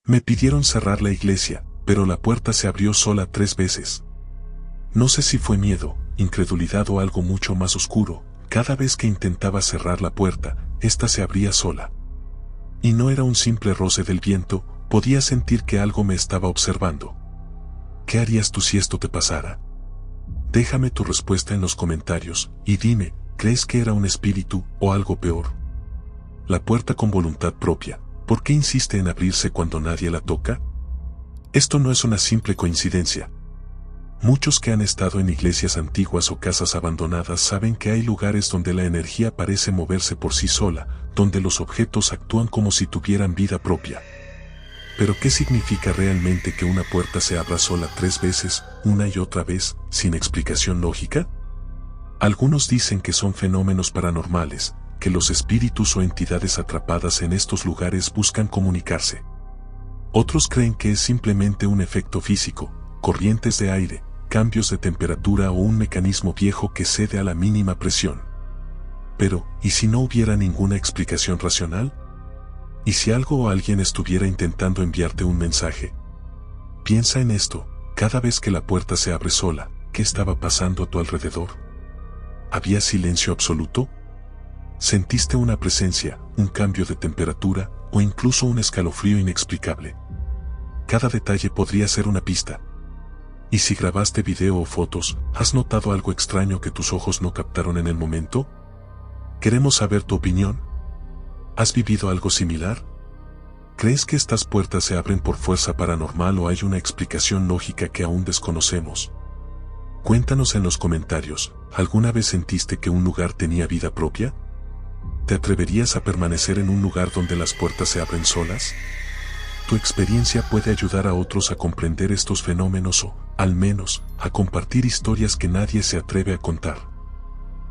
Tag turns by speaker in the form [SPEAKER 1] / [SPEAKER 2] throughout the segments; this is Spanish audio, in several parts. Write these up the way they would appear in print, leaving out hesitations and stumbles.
[SPEAKER 1] Me pidieron cerrar la iglesia, pero la puerta se abrió sola 3 veces. No sé si fue miedo, incredulidad o algo mucho más oscuro. Cada vez que intentaba cerrar la puerta, ésta se abría sola. Y no era un simple roce del viento, podía sentir que algo me estaba observando. ¿Qué harías tú si esto te pasara? Déjame tu respuesta en los comentarios, y dime, ¿crees que era un espíritu o algo peor? La puerta con voluntad propia, ¿por qué insiste en abrirse cuando nadie la toca? Esto no es una simple coincidencia. Muchos que han estado en iglesias antiguas o casas abandonadas saben que hay lugares donde la energía parece moverse por sí sola, donde los objetos actúan como si tuvieran vida propia. Pero ¿qué significa realmente que una puerta se abra sola 3 veces, una y otra vez, sin explicación lógica? Algunos dicen que son fenómenos paranormales, que los espíritus o entidades atrapadas en estos lugares buscan comunicarse. Otros creen que es simplemente un efecto físico, corrientes de aire, cambios de temperatura o un mecanismo viejo que cede a la mínima presión. Pero, ¿y si no hubiera ninguna explicación racional? ¿Y si algo o alguien estuviera intentando enviarte un mensaje? Piensa en esto, cada vez que la puerta se abre sola, ¿qué estaba pasando a tu alrededor? ¿Había silencio absoluto? ¿Sentiste una presencia, un cambio de temperatura, o incluso un escalofrío inexplicable? Cada detalle podría ser una pista. ¿Y si grabaste video o fotos, has notado algo extraño que tus ojos no captaron en el momento? Queremos saber tu opinión. ¿Has vivido algo similar? ¿Crees que estas puertas se abren por fuerza paranormal o hay una explicación lógica que aún desconocemos? Cuéntanos en los comentarios, ¿alguna vez sentiste que un lugar tenía vida propia? ¿Te atreverías a permanecer en un lugar donde las puertas se abren solas? Tu experiencia puede ayudar a otros a comprender estos fenómenos o, al menos, a compartir historias que nadie se atreve a contar.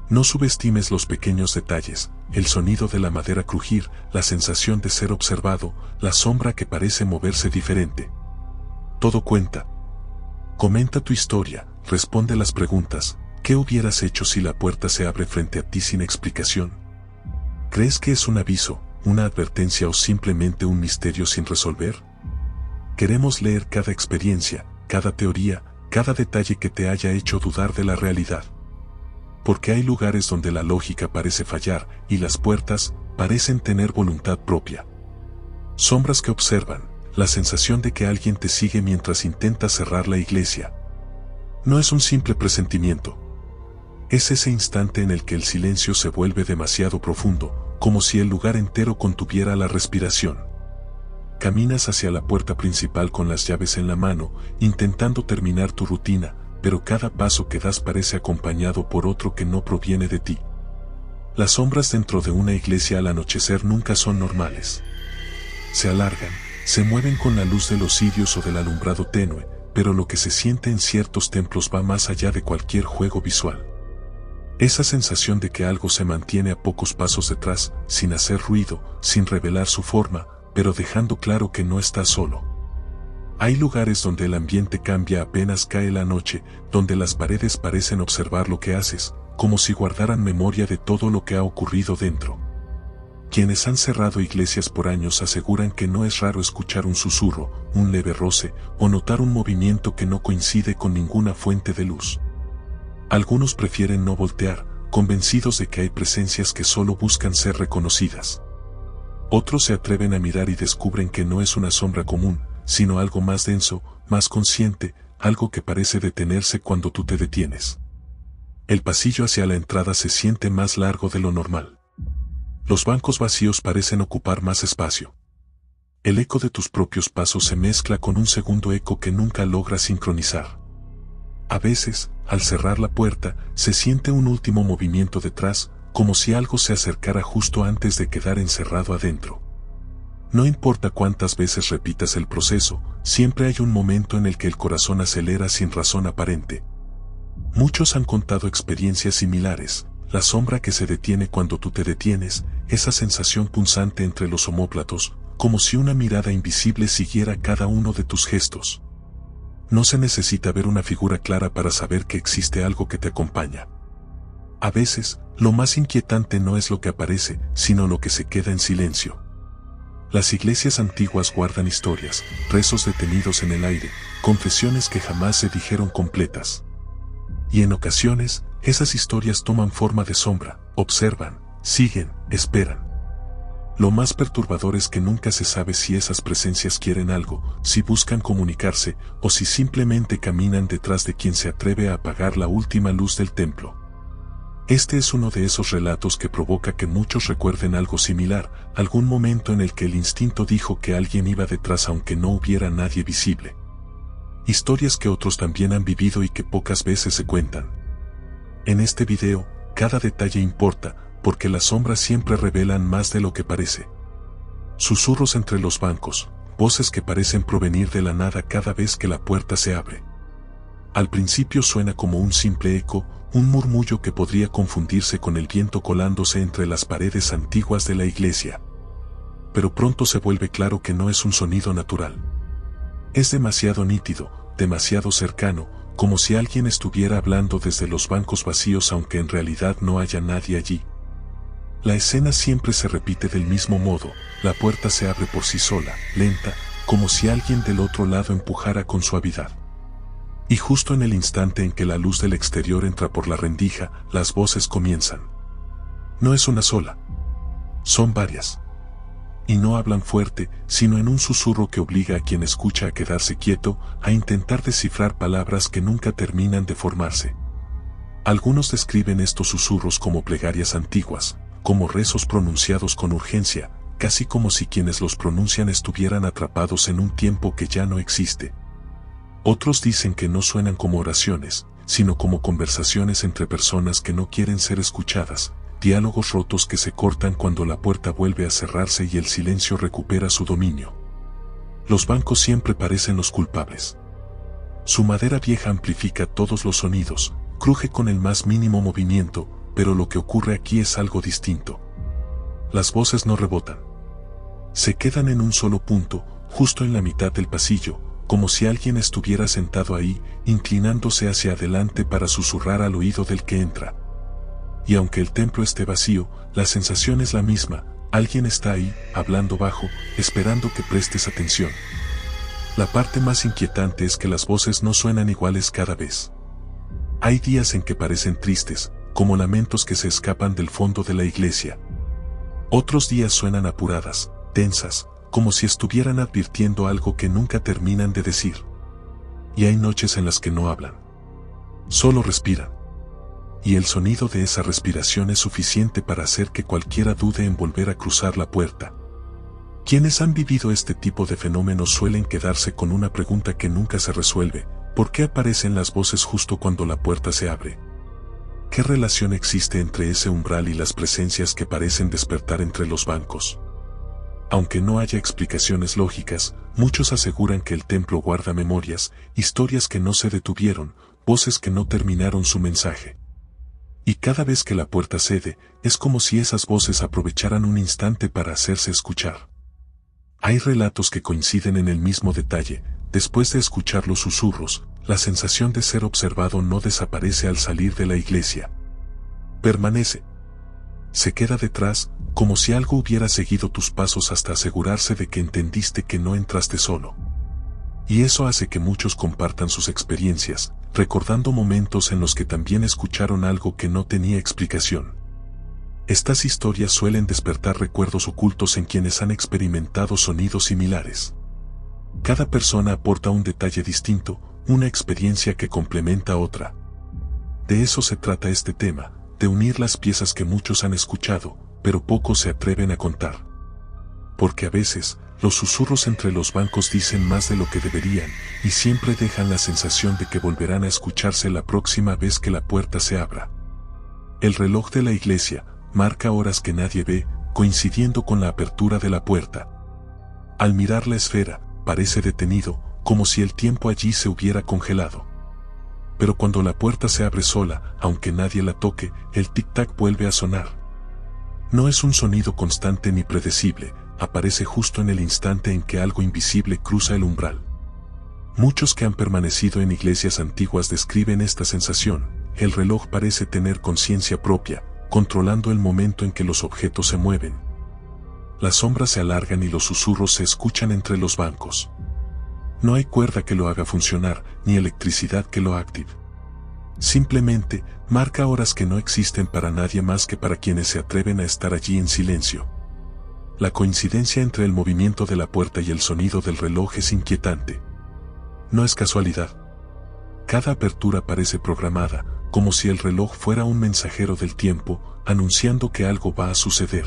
[SPEAKER 1] No subestimes los pequeños detalles, el sonido de la madera crujir, la sensación de ser observado, la sombra que parece moverse diferente. Todo cuenta. Comenta tu historia, responde las preguntas. ¿Qué hubieras hecho si la puerta se abre frente a ti sin explicación? ¿Crees que es un aviso, una advertencia o simplemente un misterio sin resolver? Queremos leer cada experiencia, cada teoría, cada detalle que te haya hecho dudar de la realidad. Porque hay lugares donde la lógica parece fallar y las puertas parecen tener voluntad propia. Sombras que observan, la sensación de que alguien te sigue mientras intentas cerrar la iglesia. No es un simple presentimiento. Es ese instante en el que el silencio se vuelve demasiado profundo, como si el lugar entero contuviera la respiración. Caminas hacia la puerta principal con las llaves en la mano, intentando terminar tu rutina, pero cada paso que das parece acompañado por otro que no proviene de ti. Las sombras dentro de una iglesia al anochecer nunca son normales. Se alargan, se mueven con la luz de los cirios o del alumbrado tenue, pero lo que se siente en ciertos templos va más allá de cualquier juego visual. Esa sensación de que algo se mantiene a pocos pasos detrás, sin hacer ruido, sin revelar su forma, pero dejando claro que no está solo. Hay lugares donde el ambiente cambia apenas cae la noche, donde las paredes parecen observar lo que haces, como si guardaran memoria de todo lo que ha ocurrido dentro. Quienes han cerrado iglesias por años aseguran que no es raro escuchar un susurro, un leve roce, o notar un movimiento que no coincide con ninguna fuente de luz. Algunos prefieren no voltear, convencidos de que hay presencias que solo buscan ser reconocidas. Otros se atreven a mirar y descubren que no es una sombra común, sino algo más denso, más consciente, algo que parece detenerse cuando tú te detienes. El pasillo hacia la entrada se siente más largo de lo normal. Los bancos vacíos parecen ocupar más espacio. El eco de tus propios pasos se mezcla con un segundo eco que nunca logras sincronizar. A veces, al cerrar la puerta, se siente un último movimiento detrás, como si algo se acercara justo antes de quedar encerrado adentro. No importa cuántas veces repitas el proceso, siempre hay un momento en el que el corazón acelera sin razón aparente. Muchos han contado experiencias similares, la sombra que se detiene cuando tú te detienes, esa sensación punzante entre los omóplatos, como si una mirada invisible siguiera cada uno de tus gestos. No se necesita ver una figura clara para saber que existe algo que te acompaña. A veces, lo más inquietante no es lo que aparece, sino lo que se queda en silencio. Las iglesias antiguas guardan historias, rezos detenidos en el aire, confesiones que jamás se dijeron completas. Y en ocasiones, esas historias toman forma de sombra, observan, siguen, esperan. Lo más perturbador es que nunca se sabe si esas presencias quieren algo, si buscan comunicarse, o si simplemente caminan detrás de quien se atreve a apagar la última luz del templo. Este es uno de esos relatos que provoca que muchos recuerden algo similar, algún momento en el que el instinto dijo que alguien iba detrás aunque no hubiera nadie visible. Historias que otros también han vivido y que pocas veces se cuentan. En este video, cada detalle importa, porque las sombras siempre revelan más de lo que parece. Susurros entre los bancos, voces que parecen provenir de la nada cada vez que la puerta se abre. Al principio suena como un simple eco, un murmullo que podría confundirse con el viento colándose entre las paredes antiguas de la iglesia. Pero pronto se vuelve claro que no es un sonido natural. Es demasiado nítido, demasiado cercano, como si alguien estuviera hablando desde los bancos vacíos aunque en realidad no haya nadie allí. La escena siempre se repite del mismo modo, la puerta se abre por sí sola, lenta, como si alguien del otro lado empujara con suavidad. Y justo en el instante en que la luz del exterior entra por la rendija, las voces comienzan. No es una sola. Son varias. Y no hablan fuerte, sino en un susurro que obliga a quien escucha a quedarse quieto, a intentar descifrar palabras que nunca terminan de formarse. Algunos describen estos susurros como plegarias antiguas, como rezos pronunciados con urgencia, casi como si quienes los pronuncian estuvieran atrapados en un tiempo que ya no existe. Otros dicen que no suenan como oraciones, sino como conversaciones entre personas que no quieren ser escuchadas, diálogos rotos que se cortan cuando la puerta vuelve a cerrarse y el silencio recupera su dominio. Los bancos siempre parecen los culpables. Su madera vieja amplifica todos los sonidos, cruje con el más mínimo movimiento, pero lo que ocurre aquí es algo distinto. Las voces no rebotan. Se quedan en un solo punto, justo en la mitad del pasillo, como si alguien estuviera sentado ahí, inclinándose hacia adelante para susurrar al oído del que entra. Y aunque el templo esté vacío, la sensación es la misma, alguien está ahí, hablando bajo, esperando que prestes atención. La parte más inquietante es que las voces no suenan iguales cada vez. Hay días en que parecen tristes, como lamentos que se escapan del fondo de la iglesia. Otros días suenan apuradas, tensas, como si estuvieran advirtiendo algo que nunca terminan de decir. Y hay noches en las que no hablan. Solo respiran. Y el sonido de esa respiración es suficiente para hacer que cualquiera dude en volver a cruzar la puerta. Quienes han vivido este tipo de fenómenos suelen quedarse con una pregunta que nunca se resuelve: ¿por qué aparecen las voces justo cuando la puerta se abre? ¿Qué relación existe entre ese umbral y las presencias que parecen despertar entre los bancos? Aunque no haya explicaciones lógicas, muchos aseguran que el templo guarda memorias, historias que no se detuvieron, voces que no terminaron su mensaje. Y cada vez que la puerta cede, es como si esas voces aprovecharan un instante para hacerse escuchar. Hay relatos que coinciden en el mismo detalle: después de escuchar los susurros, la sensación de ser observado no desaparece al salir de la iglesia. Permanece. Se queda detrás, como si algo hubiera seguido tus pasos hasta asegurarse de que entendiste que no entraste solo. Y eso hace que muchos compartan sus experiencias, recordando momentos en los que también escucharon algo que no tenía explicación. Estas historias suelen despertar recuerdos ocultos en quienes han experimentado sonidos similares. Cada persona aporta un detalle distinto, una experiencia que complementa a otra. De eso se trata este tema, de unir las piezas que muchos han escuchado, pero pocos se atreven a contar. Porque a veces, los susurros entre los bancos dicen más de lo que deberían, y siempre dejan la sensación de que volverán a escucharse la próxima vez que la puerta se abra. El reloj de la iglesia marca horas que nadie ve, coincidiendo con la apertura de la puerta. Al mirar la esfera, parece detenido, como si el tiempo allí se hubiera congelado. Pero cuando la puerta se abre sola, aunque nadie la toque, el tic-tac vuelve a sonar. No es un sonido constante ni predecible, aparece justo en el instante en que algo invisible cruza el umbral. Muchos que han permanecido en iglesias antiguas describen esta sensación: el reloj parece tener conciencia propia, controlando el momento en que los objetos se mueven. las sombras se alargan y los susurros se escuchan entre los bancos. No hay cuerda que lo haga funcionar, ni electricidad que lo active. Simplemente, marca horas que no existen para nadie más que para quienes se atreven a estar allí en silencio. La coincidencia entre el movimiento de la puerta y el sonido del reloj es inquietante. No es casualidad. Cada apertura parece programada, como si el reloj fuera un mensajero del tiempo, anunciando que algo va a suceder.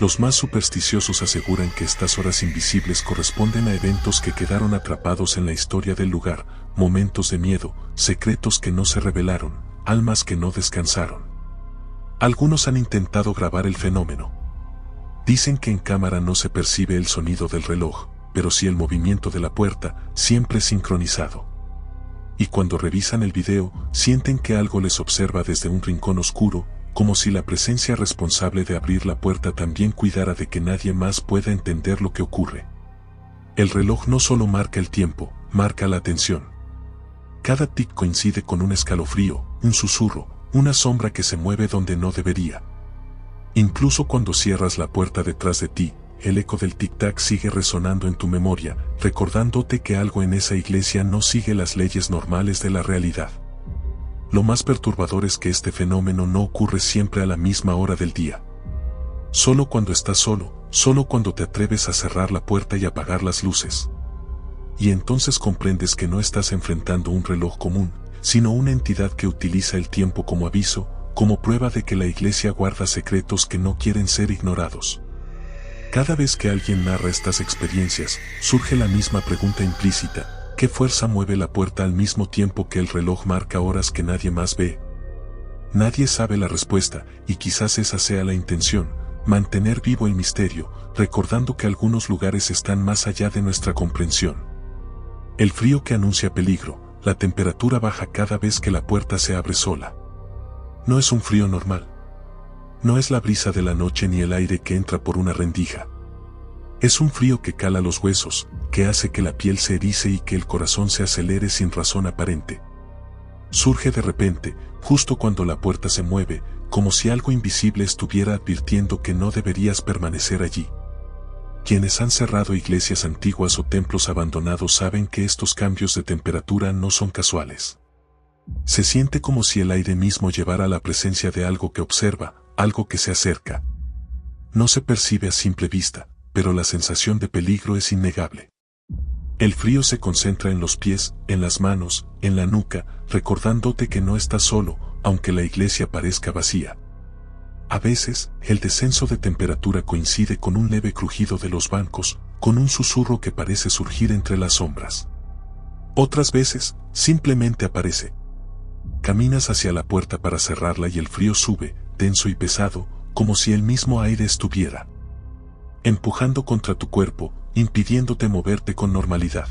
[SPEAKER 1] Los más supersticiosos aseguran que estas horas invisibles corresponden a eventos que quedaron atrapados en la historia del lugar, momentos de miedo, secretos que no se revelaron, almas que no descansaron. Algunos han intentado grabar el fenómeno. Dicen que en cámara no se percibe el sonido del reloj, pero sí el movimiento de la puerta, siempre sincronizado. Y cuando revisan el video, sienten que algo les observa desde un rincón oscuro, como si la presencia responsable de abrir la puerta también cuidara de que nadie más pueda entender lo que ocurre. El reloj no solo marca el tiempo, marca la atención. Cada tic coincide con un escalofrío, un susurro, una sombra que se mueve donde no debería. Incluso cuando cierras la puerta detrás de ti, el eco del tic-tac sigue resonando en tu memoria, recordándote que algo en esa iglesia no sigue las leyes normales de la realidad. Lo más perturbador es que este fenómeno no ocurre siempre a la misma hora del día. Solo cuando estás solo, solo cuando te atreves a cerrar la puerta y apagar las luces. Y entonces comprendes que no estás enfrentando un reloj común, sino una entidad que utiliza el tiempo como aviso, como prueba de que la iglesia guarda secretos que no quieren ser ignorados. Cada vez que alguien narra estas experiencias, surge la misma pregunta implícita: ¿qué fuerza mueve la puerta al mismo tiempo que el reloj marca horas que nadie más ve? Nadie sabe la respuesta, y quizás esa sea la intención: mantener vivo el misterio, recordando que algunos lugares están más allá de nuestra comprensión. El frío que anuncia peligro, la temperatura baja cada vez que la puerta se abre sola. No es un frío normal. No es la brisa de la noche ni el aire que entra por una rendija. Es un frío que cala los huesos, que hace que la piel se erice y que el corazón se acelere sin razón aparente. Surge de repente, justo cuando la puerta se mueve, como si algo invisible estuviera advirtiendo que no deberías permanecer allí. Quienes han cerrado iglesias antiguas o templos abandonados saben que estos cambios de temperatura no son casuales. Se siente como si el aire mismo llevara la presencia de algo que observa, algo que se acerca. No se percibe a simple vista, pero la sensación de peligro es innegable. El frío se concentra en los pies, en las manos, en la nuca, recordándote que no estás solo, aunque la iglesia parezca vacía. A veces, el descenso de temperatura coincide con un leve crujido de los bancos, con un susurro que parece surgir entre las sombras. Otras veces, simplemente aparece. Caminas hacia la puerta para cerrarla y el frío sube, denso y pesado, como si el mismo aire estuviera empujando contra tu cuerpo, impidiéndote moverte con normalidad.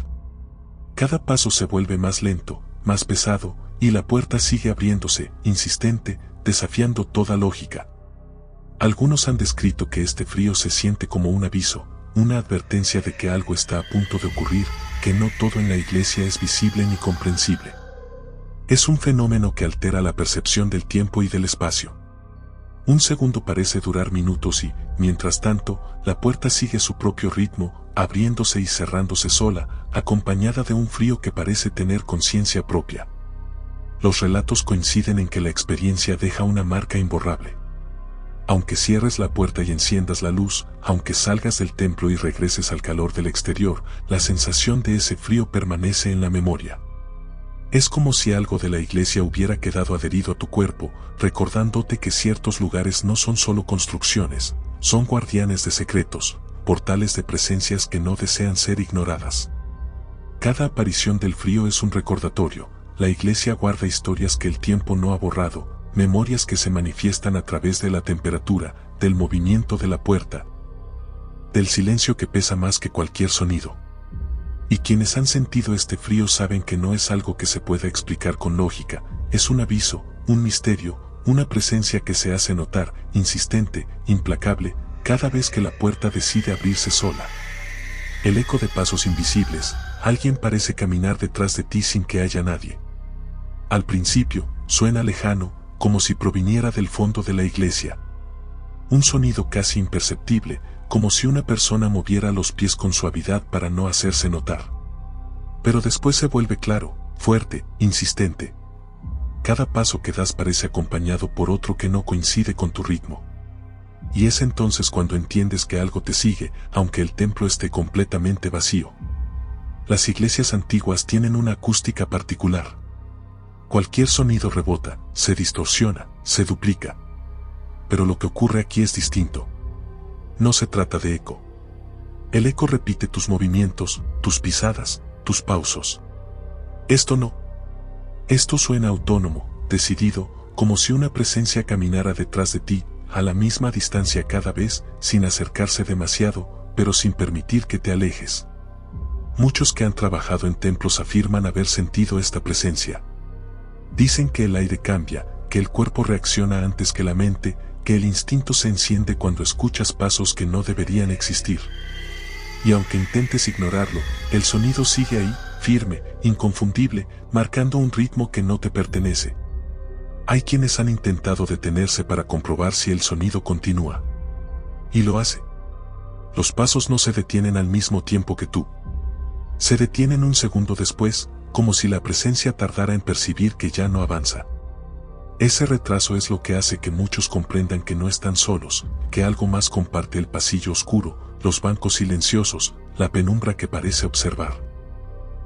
[SPEAKER 1] Cada paso se vuelve más lento, más pesado, y la puerta sigue abriéndose, insistente, desafiando toda lógica. Algunos han descrito que este frío se siente como un aviso, una advertencia de que algo está a punto de ocurrir, que no todo en la iglesia es visible ni comprensible. Es un fenómeno que altera la percepción del tiempo y del espacio. Un segundo parece durar minutos y, mientras tanto, la puerta sigue su propio ritmo, abriéndose y cerrándose sola, acompañada de un frío que parece tener conciencia propia. Los relatos coinciden en que la experiencia deja una marca imborrable. Aunque cierres la puerta y enciendas la luz, aunque salgas del templo y regreses al calor del exterior, la sensación de ese frío permanece en la memoria. Es como si algo de la iglesia hubiera quedado adherido a tu cuerpo, recordándote que ciertos lugares no son solo construcciones, son guardianes de secretos, portales de presencias que no desean ser ignoradas. Cada aparición del frío es un recordatorio: la iglesia guarda historias que el tiempo no ha borrado, memorias que se manifiestan a través de la temperatura, del movimiento de la puerta, del silencio que pesa más que cualquier sonido. Y quienes han sentido este frío saben que no es algo que se pueda explicar con lógica, es un aviso, un misterio, una presencia que se hace notar, insistente, implacable, cada vez que la puerta decide abrirse sola. El eco de pasos invisibles, alguien parece caminar detrás de ti sin que haya nadie. Al principio, suena lejano, como si proviniera del fondo de la iglesia. Un sonido casi imperceptible, como si una persona moviera los pies con suavidad para no hacerse notar. Pero después se vuelve claro, fuerte, insistente. Cada paso que das parece acompañado por otro que no coincide con tu ritmo. Y es entonces cuando entiendes que algo te sigue, aunque el templo esté completamente vacío. Las iglesias antiguas tienen una acústica particular. Cualquier sonido rebota, se distorsiona, se duplica. Pero lo que ocurre aquí es distinto. No se trata de eco. El eco repite tus movimientos, tus pisadas, tus pausos. Esto no. Esto suena autónomo, decidido, como si una presencia caminara detrás de ti, a la misma distancia cada vez, sin acercarse demasiado, pero sin permitir que te alejes. Muchos que han trabajado en templos afirman haber sentido esta presencia. Dicen que el aire cambia, que el cuerpo reacciona antes que la mente, que el instinto se enciende cuando escuchas pasos que no deberían existir. Y aunque intentes ignorarlo, el sonido sigue ahí, firme, inconfundible, marcando un ritmo que no te pertenece. Hay quienes han intentado detenerse para comprobar si el sonido continúa. Y lo hace. Los pasos no se detienen al mismo tiempo que tú. Se detienen un segundo después, como si la presencia tardara en percibir que ya no avanza. Ese retraso es lo que hace que muchos comprendan que no están solos, que algo más comparte el pasillo oscuro, los bancos silenciosos, la penumbra que parece observar.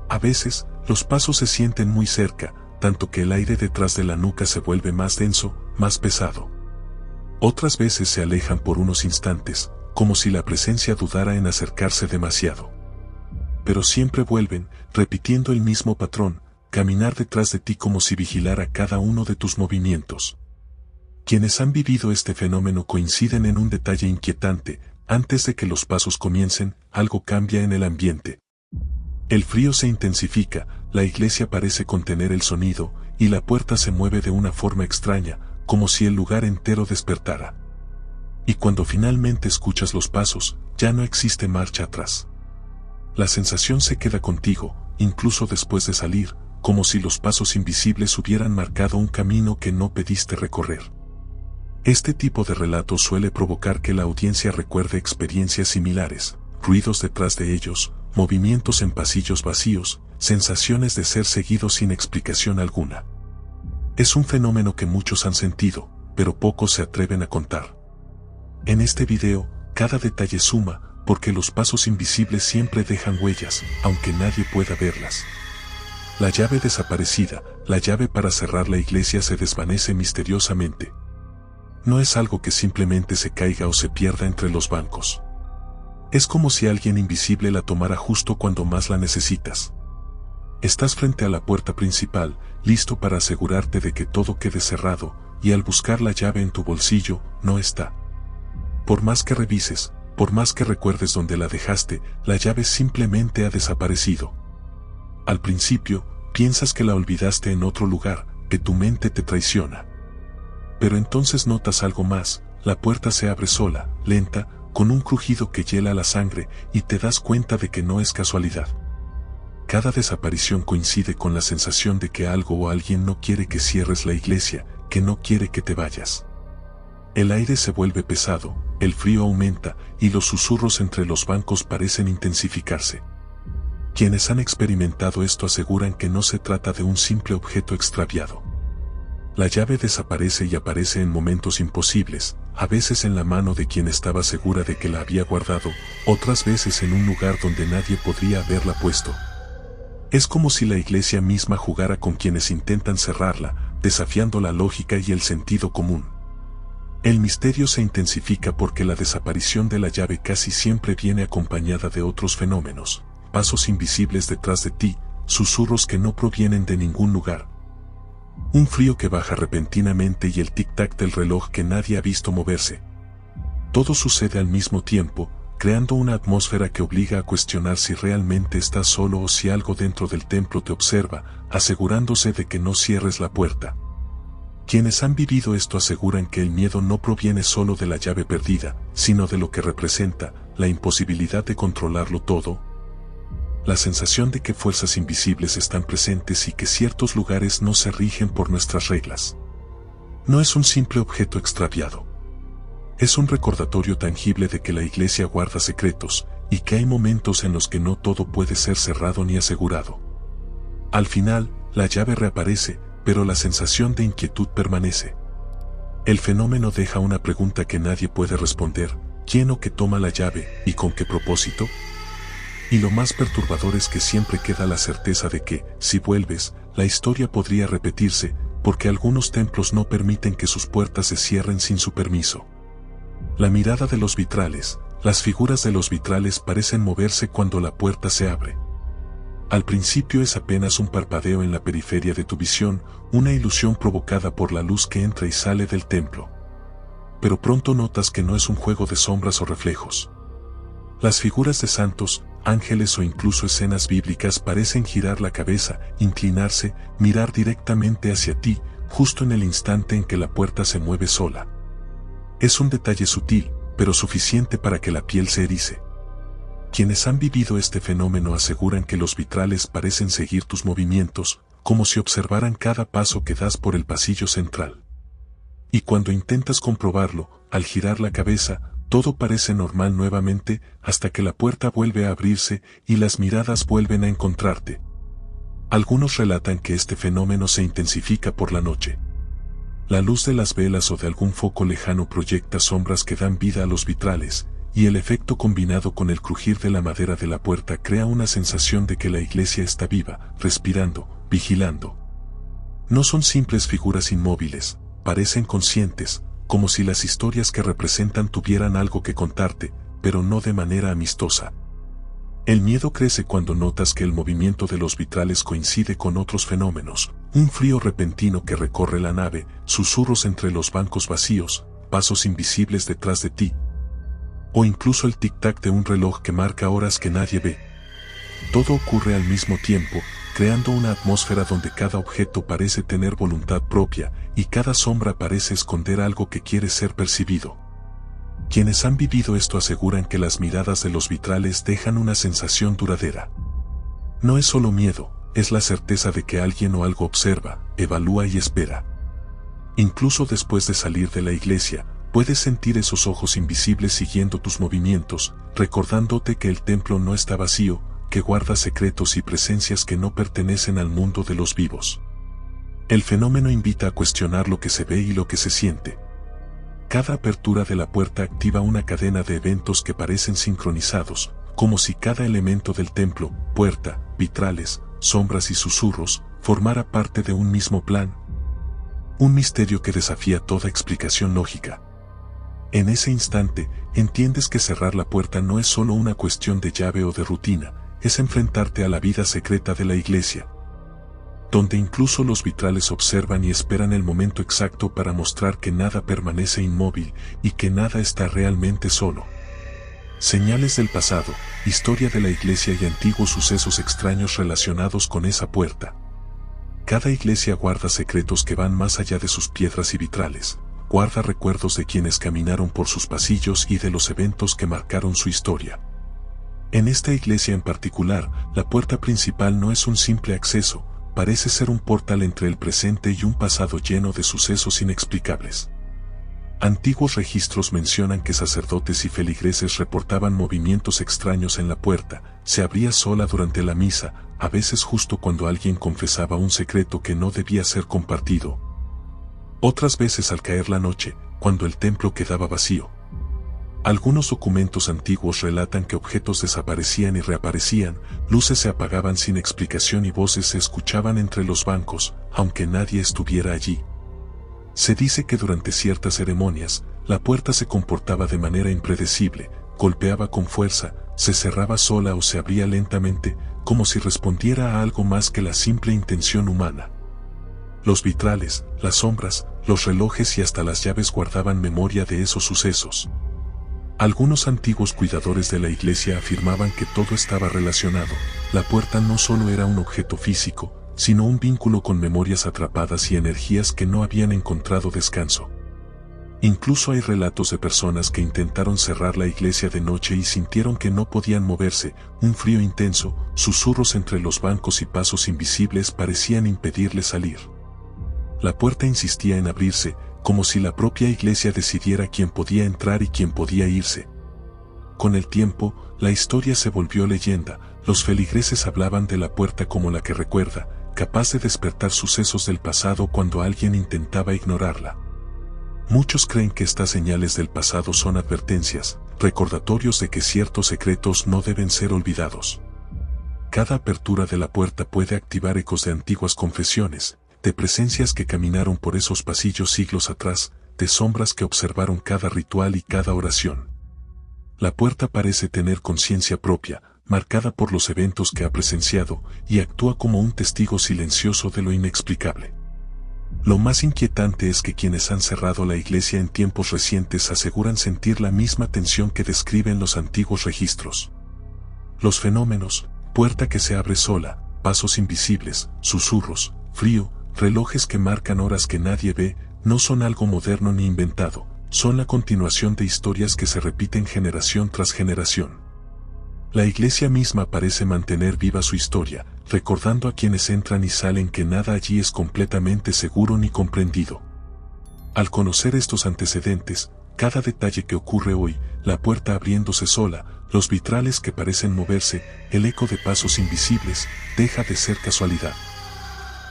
[SPEAKER 1] A veces, los pasos se sienten muy cerca, tanto que el aire detrás de la nuca se vuelve más denso, más pesado. Otras veces se alejan por unos instantes, como si la presencia dudara en acercarse demasiado. Pero siempre vuelven, repitiendo el mismo patrón, caminar detrás de ti como si vigilara cada uno de tus movimientos. Quienes han vivido este fenómeno coinciden en un detalle inquietante: antes de que los pasos comiencen, algo cambia en el ambiente. El frío se intensifica, la iglesia parece contener el sonido, y la puerta se mueve de una forma extraña, como si el lugar entero despertara. Y cuando finalmente escuchas los pasos, ya no existe marcha atrás. La sensación se queda contigo, incluso después de salir, como si los pasos invisibles hubieran marcado un camino que no pediste recorrer. Este tipo de relato suele provocar que la audiencia recuerde experiencias similares, ruidos detrás de ellos, movimientos en pasillos vacíos, sensaciones de ser seguidos sin explicación alguna. Es un fenómeno que muchos han sentido, pero pocos se atreven a contar. En este video, cada detalle suma, porque los pasos invisibles siempre dejan huellas, aunque nadie pueda verlas. La llave desaparecida, la llave para cerrar la iglesia, se desvanece misteriosamente. No es algo que simplemente se caiga o se pierda entre los bancos. Es como si alguien invisible la tomara justo cuando más la necesitas. Estás frente a la puerta principal, listo para asegurarte de que todo quede cerrado, y al buscar la llave en tu bolsillo, no está. Por más que revises, por más que recuerdes dónde la dejaste, la llave simplemente ha desaparecido. Al principio, piensas que la olvidaste en otro lugar, que tu mente te traiciona. Pero entonces notas algo más: la puerta se abre sola, lenta, con un crujido que hiela la sangre, y te das cuenta de que no es casualidad. Cada desaparición coincide con la sensación de que algo o alguien no quiere que cierres la iglesia, que no quiere que te vayas. El aire se vuelve pesado, el frío aumenta, y los susurros entre los bancos parecen intensificarse. Quienes han experimentado esto aseguran que no se trata de un simple objeto extraviado. La llave desaparece y aparece en momentos imposibles, a veces en la mano de quien estaba segura de que la había guardado, otras veces en un lugar donde nadie podría haberla puesto. Es como si la iglesia misma jugara con quienes intentan cerrarla, desafiando la lógica y el sentido común. El misterio se intensifica porque la desaparición de la llave casi siempre viene acompañada de otros fenómenos: pasos invisibles detrás de ti, susurros que no provienen de ningún lugar, un frío que baja repentinamente y el tic-tac del reloj que nadie ha visto moverse. Todo sucede al mismo tiempo, creando una atmósfera que obliga a cuestionar si realmente estás solo o si algo dentro del templo te observa, asegurándose de que no cierres la puerta. Quienes han vivido esto aseguran que el miedo no proviene solo de la llave perdida, sino de lo que representa, la imposibilidad de controlarlo todo. La sensación de que fuerzas invisibles están presentes y que ciertos lugares no se rigen por nuestras reglas. No es un simple objeto extraviado. Es un recordatorio tangible de que la iglesia guarda secretos, y que hay momentos en los que no todo puede ser cerrado ni asegurado. Al final, la llave reaparece, pero la sensación de inquietud permanece. El fenómeno deja una pregunta que nadie puede responder: ¿quién o qué toma la llave, y con qué propósito? Y lo más perturbador es que siempre queda la certeza de que, si vuelves, la historia podría repetirse, porque algunos templos no permiten que sus puertas se cierren sin su permiso. La mirada de los vitrales, las figuras de los vitrales parecen moverse cuando la puerta se abre. Al principio es apenas un parpadeo en la periferia de tu visión, una ilusión provocada por la luz que entra y sale del templo. Pero pronto notas que no es un juego de sombras o reflejos. Las figuras de santos, ángeles o incluso escenas bíblicas parecen girar la cabeza, inclinarse, mirar directamente hacia ti, justo en el instante en que la puerta se mueve sola. Es un detalle sutil, pero suficiente para que la piel se erice. Quienes han vivido este fenómeno aseguran que los vitrales parecen seguir tus movimientos, como si observaran cada paso que das por el pasillo central. Y cuando intentas comprobarlo, al girar la cabeza, todo parece normal nuevamente hasta que la puerta vuelve a abrirse y las miradas vuelven a encontrarte. Algunos relatan que este fenómeno se intensifica por la noche. La luz de las velas o de algún foco lejano proyecta sombras que dan vida a los vitrales, y el efecto combinado con el crujir de la madera de la puerta crea una sensación de que la iglesia está viva, respirando, vigilando. No son simples figuras inmóviles, parecen conscientes, como si las historias que representan tuvieran algo que contarte, pero no de manera amistosa. El miedo crece cuando notas que el movimiento de los vitrales coincide con otros fenómenos, un frío repentino que recorre la nave, susurros entre los bancos vacíos, pasos invisibles detrás de ti, o incluso el tic-tac de un reloj que marca horas que nadie ve. Todo ocurre al mismo tiempo, creando una atmósfera donde cada objeto parece tener voluntad propia, y cada sombra parece esconder algo que quiere ser percibido. Quienes han vivido esto aseguran que las miradas de los vitrales dejan una sensación duradera. No es solo miedo, es la certeza de que alguien o algo observa, evalúa y espera. Incluso después de salir de la iglesia, puedes sentir esos ojos invisibles siguiendo tus movimientos, recordándote que el templo no está vacío, que guarda secretos y presencias que no pertenecen al mundo de los vivos. El fenómeno invita a cuestionar lo que se ve y lo que se siente. Cada apertura de la puerta activa una cadena de eventos que parecen sincronizados, como si cada elemento del templo, puerta, vitrales, sombras y susurros, formara parte de un mismo plan. Un misterio que desafía toda explicación lógica. En ese instante, entiendes que cerrar la puerta no es solo una cuestión de llave o de rutina, es enfrentarte a la vida secreta de la iglesia, donde incluso los vitrales observan y esperan el momento exacto para mostrar que nada permanece inmóvil y que nada está realmente solo. Señales del pasado, historia de la iglesia y antiguos sucesos extraños relacionados con esa puerta. Cada iglesia guarda secretos que van más allá de sus piedras y vitrales, guarda recuerdos de quienes caminaron por sus pasillos y de los eventos que marcaron su historia. En esta iglesia en particular, la puerta principal no es un simple acceso, parece ser un portal entre el presente y un pasado lleno de sucesos inexplicables. Antiguos registros mencionan que sacerdotes y feligreses reportaban movimientos extraños en la puerta, se abría sola durante la misa, a veces justo cuando alguien confesaba un secreto que no debía ser compartido. Otras veces al caer la noche, cuando el templo quedaba vacío. Algunos documentos antiguos relatan que objetos desaparecían y reaparecían, luces se apagaban sin explicación y voces se escuchaban entre los bancos, aunque nadie estuviera allí. Se dice que durante ciertas ceremonias, la puerta se comportaba de manera impredecible, golpeaba con fuerza, se cerraba sola o se abría lentamente, como si respondiera a algo más que la simple intención humana. Los vitrales, las sombras, los relojes y hasta las llaves guardaban memoria de esos sucesos. Algunos antiguos cuidadores de la iglesia afirmaban que todo estaba relacionado. La puerta no solo era un objeto físico, sino un vínculo con memorias atrapadas y energías que no habían encontrado descanso. Incluso hay relatos de personas que intentaron cerrar la iglesia de noche y sintieron que no podían moverse, un frío intenso, susurros entre los bancos y pasos invisibles parecían impedirles salir. La puerta insistía en abrirse, como si la propia iglesia decidiera quién podía entrar y quién podía irse. Con el tiempo, la historia se volvió leyenda. Los feligreses hablaban de la puerta como la que recuerda, capaz de despertar sucesos del pasado cuando alguien intentaba ignorarla. Muchos creen que estas señales del pasado son advertencias, recordatorios de que ciertos secretos no deben ser olvidados. Cada apertura de la puerta puede activar ecos de antiguas confesiones, de presencias que caminaron por esos pasillos siglos atrás, de sombras que observaron cada ritual y cada oración. La puerta parece tener conciencia propia, marcada por los eventos que ha presenciado, y actúa como un testigo silencioso de lo inexplicable. Lo más inquietante es que quienes han cerrado la iglesia en tiempos recientes aseguran sentir la misma tensión que describen los antiguos registros. Los fenómenos, puerta que se abre sola, pasos invisibles, susurros, frío, relojes que marcan horas que nadie ve, no son algo moderno ni inventado, son la continuación de historias que se repiten generación tras generación. La iglesia misma parece mantener viva su historia, recordando a quienes entran y salen que nada allí es completamente seguro ni comprendido. Al conocer estos antecedentes, cada detalle que ocurre hoy, la puerta abriéndose sola, los vitrales que parecen moverse, el eco de pasos invisibles, deja de ser casualidad.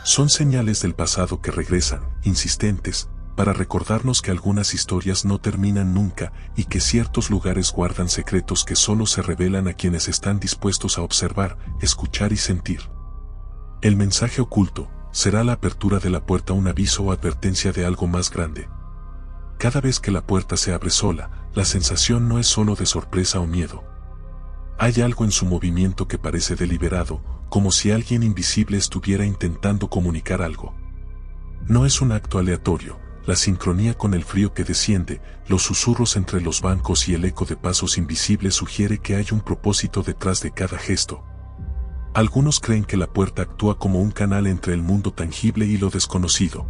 [SPEAKER 1] Son señales del pasado que regresan, insistentes, para recordarnos que algunas historias no terminan nunca y que ciertos lugares guardan secretos que solo se revelan a quienes están dispuestos a observar, escuchar y sentir. El mensaje oculto, ¿será la apertura de la puerta un aviso o advertencia de algo más grande? Cada vez que la puerta se abre sola, la sensación no es solo de sorpresa o miedo. Hay algo en su movimiento que parece deliberado, como si alguien invisible estuviera intentando comunicar algo. No es un acto aleatorio. La sincronía con el frío que desciende, los susurros entre los bancos y el eco de pasos invisibles sugiere que hay un propósito detrás de cada gesto. Algunos creen que la puerta actúa como un canal entre el mundo tangible y lo desconocido.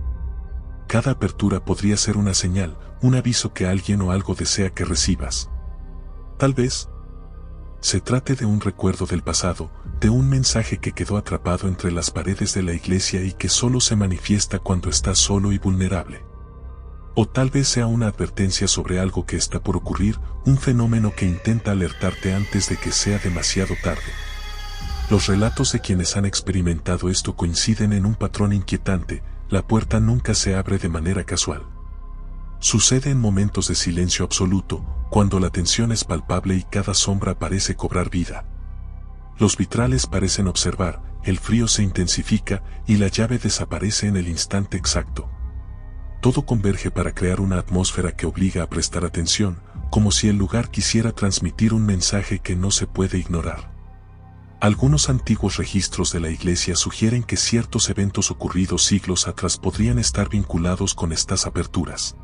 [SPEAKER 1] Cada apertura podría ser una señal, un aviso que alguien o algo desea que recibas. Tal vez se trate de un recuerdo del pasado, de un mensaje que quedó atrapado entre las paredes de la iglesia y que solo se manifiesta cuando estás solo y vulnerable. O tal vez sea una advertencia sobre algo que está por ocurrir, un fenómeno que intenta alertarte antes de que sea demasiado tarde. Los relatos de quienes han experimentado esto coinciden en un patrón inquietante: la puerta nunca se abre de manera casual. Sucede en momentos de silencio absoluto, cuando la tensión es palpable y cada sombra parece cobrar vida. Los vitrales parecen observar, el frío se intensifica y la llave desaparece en el instante exacto. Todo converge para crear una atmósfera que obliga a prestar atención, como si el lugar quisiera transmitir un mensaje que no se puede ignorar. Algunos antiguos registros de la iglesia sugieren que ciertos eventos ocurridos siglos atrás podrían estar vinculados con estas aperturas.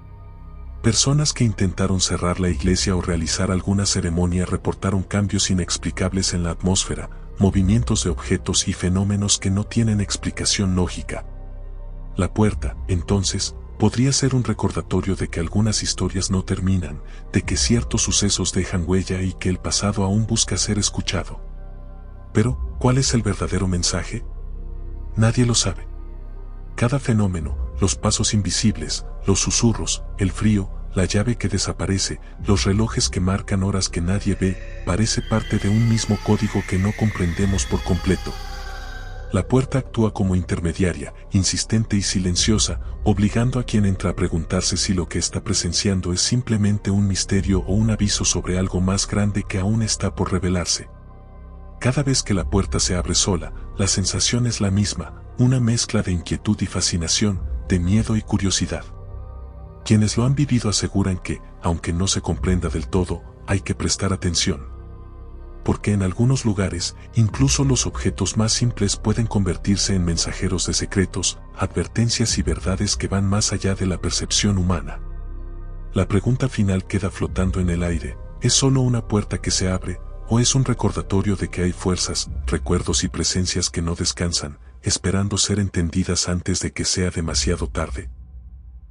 [SPEAKER 1] Personas que intentaron cerrar la iglesia o realizar alguna ceremonia reportaron cambios inexplicables en la atmósfera, movimientos de objetos y fenómenos que no tienen explicación lógica. La puerta, entonces, podría ser un recordatorio de que algunas historias no terminan, de que ciertos sucesos dejan huella y que el pasado aún busca ser escuchado. Pero, ¿cuál es el verdadero mensaje? Nadie lo sabe. Cada fenómeno, los pasos invisibles, los susurros, el frío, la llave que desaparece, los relojes que marcan horas que nadie ve, parece parte de un mismo código que no comprendemos por completo. La puerta actúa como intermediaria, insistente y silenciosa, obligando a quien entra a preguntarse si lo que está presenciando es simplemente un misterio o un aviso sobre algo más grande que aún está por revelarse. Cada vez que la puerta se abre sola, la sensación es la misma, una mezcla de inquietud y fascinación, de miedo y curiosidad. Quienes lo han vivido aseguran que, aunque no se comprenda del todo, hay que prestar atención. Porque en algunos lugares, incluso los objetos más simples pueden convertirse en mensajeros de secretos, advertencias y verdades que van más allá de la percepción humana. La pregunta final queda flotando en el aire: ¿es solo una puerta que se abre, o es un recordatorio de que hay fuerzas, recuerdos y presencias que no descansan, esperando ser entendidas antes de que sea demasiado tarde?